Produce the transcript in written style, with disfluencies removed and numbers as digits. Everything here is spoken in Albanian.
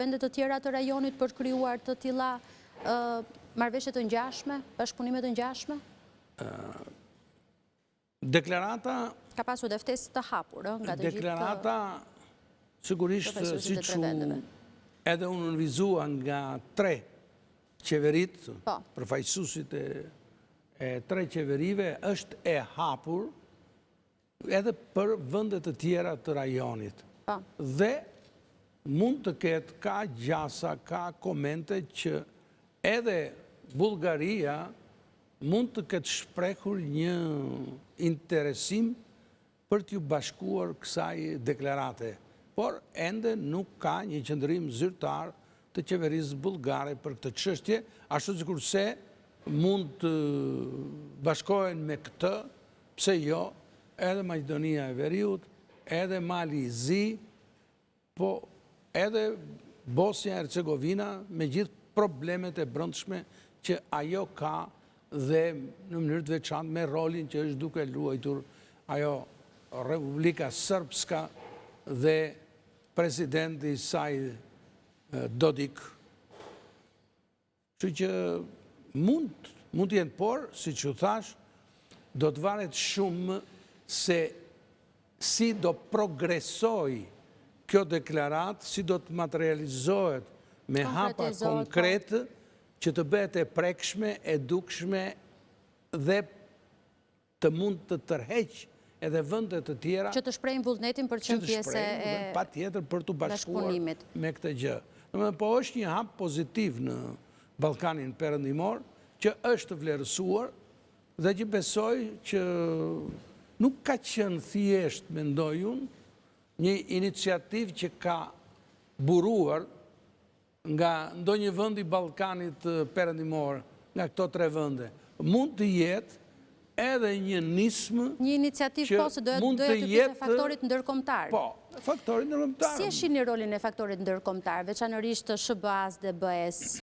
vendet të tjera të rajonit për krijuar të tilla marrëveshje të ngjashme, bashkëpunime të ngjashme? Deklarata Ka pasur dhe ftesë të hapur, nga të gjithë. Deklarata sigurisht siç edhe unë nënvizua nga 3 qeverit, përfaqësuesit e 3 qeverive, është e hapur edhe për vendet të tjera të rajonit. Dhe mund të ketë ka gjasa, ka komente që edhe Bullgaria mund të ketë shprehur një interesim për t'ju bashkuar kësaj deklarate. Por ende nuk ka një qëndrim zyrtar të qeverisë bullgare për këtë çështje, ashtu sikurse mund të bashkohen me këtë, pse jo, edhe Maqedonia e Veriut, edhe Mali i Zi, po edhe Bosnia e Hercegovina, me gjithë problemet e brendshme që ajo ka dhe në mënyrë të veçantë me rolin që është duke luajtur ajo Republika Srpska dhe presidenti i saj Dodik. Kështu që mund të jenë, por, siç u thash, do të varet shumë se si do progresoj kjo deklaratë, si do të materializohet me hapa konkrete që të bëhet e prekshme, e dukshme dhe të mund të tërheq edhe vendet të tjera që të shprehin vullnetin për të qenë pjesë e patjetër për të bashkuar me këtë gjë. Po është një hap pozitiv në Ballkanin Perëndimor që është vlerësuar dhe që besoj që nuk ka qenë thjesht, mendoj unë, një iniciativë që ka buruar nga ndonjë vend i Ballkanit Perëndimor, nga këto 3 vende. Mund të jetë edhe një nismë, një iniciativë po se doja të pyesë faktorit ndërkombëtar. Po, faktorit ndërkombëtar. Si e shihni rolin e faktorit ndërkombëtar, veçanërisht të SBA-s dhe BE-s